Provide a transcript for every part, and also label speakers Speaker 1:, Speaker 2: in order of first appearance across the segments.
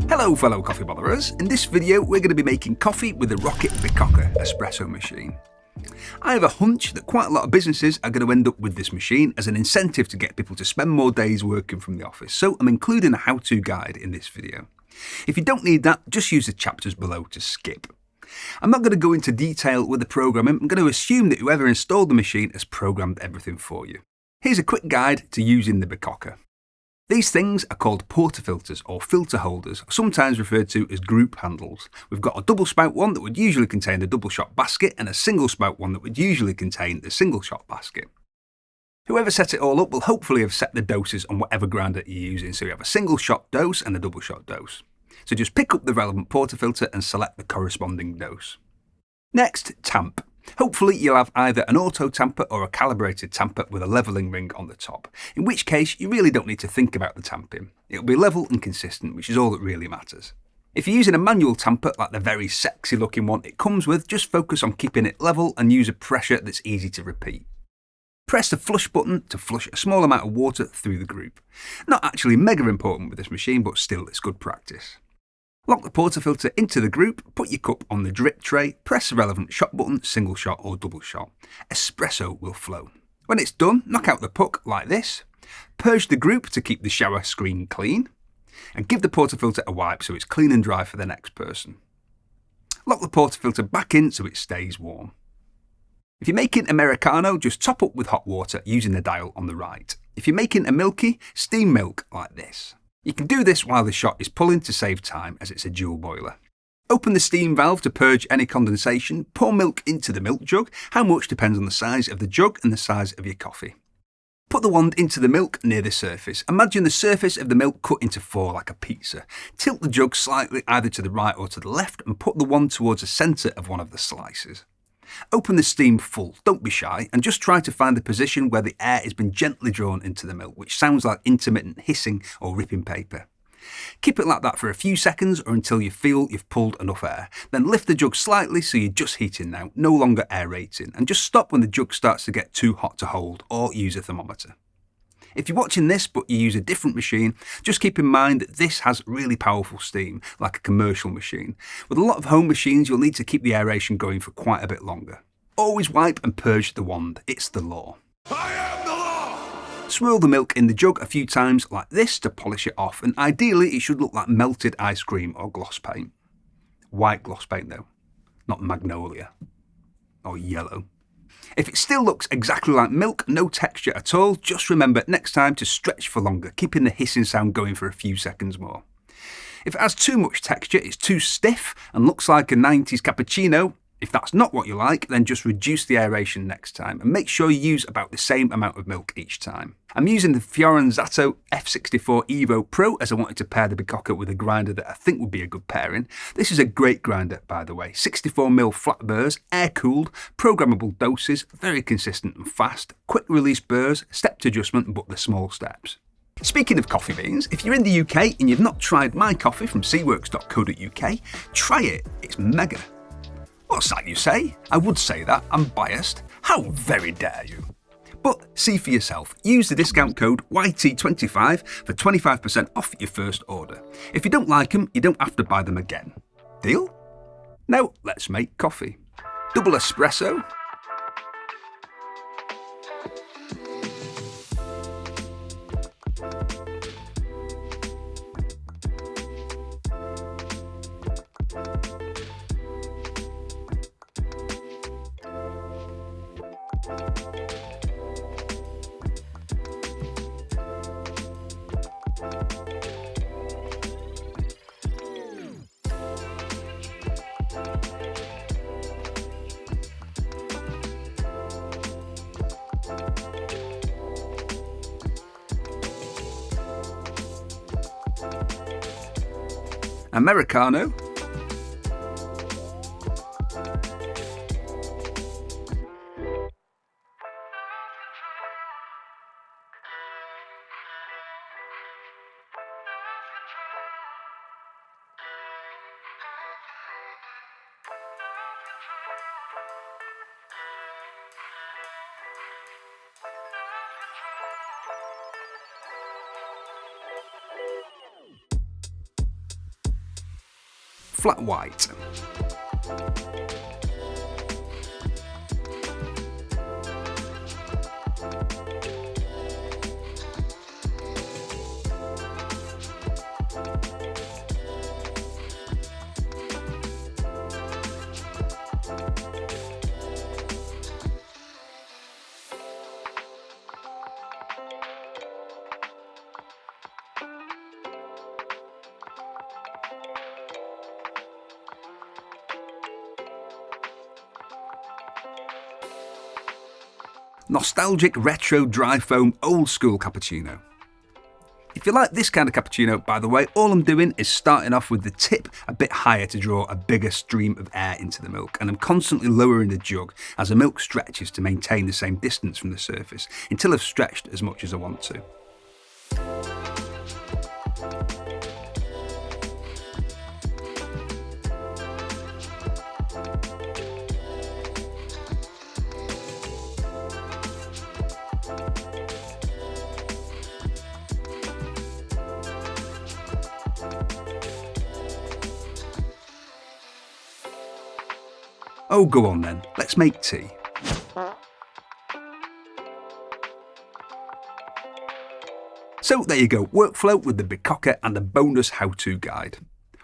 Speaker 1: Hello fellow coffee botherers, in this video we're going to be making coffee with the Rocket Bicocca espresso machine. I have a hunch that quite a lot of businesses are going to end up with this machine as an incentive to get people to spend more days working from the office, so I'm including a how-to guide in this video. If you don't need that, just use the chapters below to skip. I'm not going to go into detail with the programming, I'm going to assume that whoever installed the machine has programmed everything for you. Here's a quick guide to using the Bicocca. These things are called portafilters or filter holders, sometimes referred to as group handles. We've got a double spout one that would usually contain the double shot basket and a single spout one that would usually contain the single shot basket. Whoever set it all up will hopefully have set the doses on whatever grinder you're using, so you have a single shot dose and a double shot dose. So just pick up the relevant portafilter and select the corresponding dose. Next, tamp. Hopefully you'll have either an auto tamper or a calibrated tamper with a levelling ring on the top, in which case you really don't need to think about the tamping. It'll be level and consistent, which is all that really matters. If you're using a manual tamper like the very sexy looking one it comes with, just focus on keeping it level and use a pressure that's easy to repeat. Press the flush button to flush a small amount of water through the group. Not actually mega important with this machine, but still it's good practice. Lock the portafilter into the group, put your cup on the drip tray, press the relevant shot button, single shot or double shot. Espresso will flow. When it's done, knock out the puck like this, purge the group to keep the shower screen clean, and give the portafilter a wipe so it's clean and dry for the next person. Lock the portafilter back in so it stays warm. If you're making Americano, just top up with hot water using the dial on the right. If you're making a milky, steam milk like this. You can do this while the shot is pulling to save time as it's a dual boiler. Open the steam valve to purge any condensation, pour milk into the milk jug. How much depends on the size of the jug and the size of your coffee. Put the wand into the milk near the surface. Imagine the surface of the milk cut into four like a pizza. Tilt the jug slightly either to the right or to the left and put the wand towards the centre of one of the slices. Open the steam full, don't be shy, and just try to find the position where the air has been gently drawn into the milk, which sounds like intermittent hissing or ripping paper. Keep it like that for a few seconds or until you feel you've pulled enough air. Then lift the jug slightly so you're just heating now, no longer aerating, and just stop when the jug starts to get too hot to hold, or use a thermometer. If you're watching this but you use a different machine, just keep in mind that this has really powerful steam, like a commercial machine. With a lot of home machines, you'll need to keep the aeration going for quite a bit longer. Always wipe and purge the wand, it's the law. I am the law! Swirl the milk in the jug a few times like this to polish it off, and ideally it should look like melted ice cream or gloss paint. White gloss paint though, not magnolia. Or yellow. If it still looks exactly like milk, no texture at all, just remember next time to stretch for longer, keeping the hissing sound going for a few seconds more. If it has too much texture, it's too stiff and looks like a 90s cappuccino. If that's not what you like, then just reduce the aeration next time and make sure you use about the same amount of milk each time. I'm using the Fiorenzato F64 Evo Pro as I wanted to pair the Bicocca with a grinder that I think would be a good pairing. This is a great grinder, by the way. 64mm flat burrs, air-cooled, programmable doses, very consistent and fast, quick release burrs, stepped adjustment but the small steps. Speaking of coffee beans, if you're in the UK and you've not tried my coffee from seaworks.co.uk, try it, it's mega. What's that you say? I would say that, I'm biased. How very dare you? But see for yourself, use the discount code YT25 for 25% off your first order. If you don't like them, you don't have to buy them again. Deal? Now let's make coffee. Double espresso. Americano. flat white. Nostalgic, retro, dry foam, old school cappuccino. If you like this kind of cappuccino, by the way, all I'm doing is starting off with the tip a bit higher to draw a bigger stream of air into the milk, and I'm constantly lowering the jug as the milk stretches to maintain the same distance from the surface until I've stretched as much as I want to. Oh, go on then, let's make tea. So there you go, workflow with the Bikoka and a bonus how-to guide.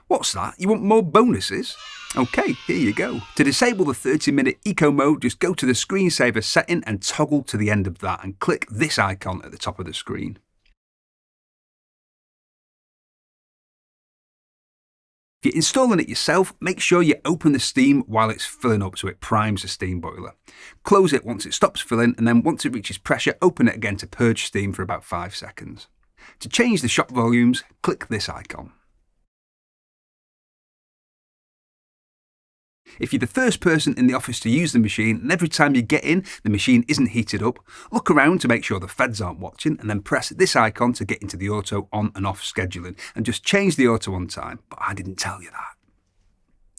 Speaker 1: What's that? You want more bonuses? Okay, here you go. To disable the 30-minute eco mode, just go to the screensaver setting and toggle to the end of that and click this icon at the top of the screen. If you're installing it yourself, make sure you open the steam while it's filling up so it primes the steam boiler. Close it once it stops filling, and then once it reaches pressure, open it again to purge steam for about 5 seconds. To change the shop volumes, click this icon. If you're the first person in the office to use the machine and every time you get in the machine isn't heated up, look around to make sure the feds aren't watching and then press this icon to get into the auto on and off scheduling and just change the auto on time, but I didn't tell you that.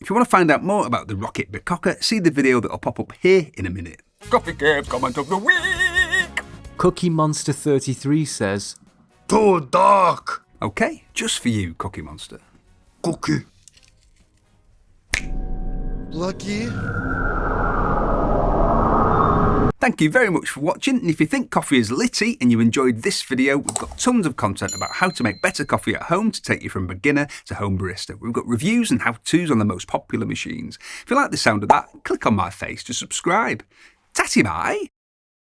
Speaker 1: If you want to find out more about the Rocket Bikoka, see the video that'll pop up here in a minute. Coffee Cave comment of the week!
Speaker 2: Cookie Monster 33 says,
Speaker 3: Too dark!
Speaker 1: Okay, just for you, Cookie Monster.
Speaker 3: Cookie. Lucky.
Speaker 1: Thank you very much for watching, and if you think coffee is litty and you enjoyed this video, we've got tons of content about how to make better coffee at home to take you from beginner to home barista. We've got reviews and how-tos on the most popular machines. If you like the sound of that, click on my face to subscribe. Tatty bye!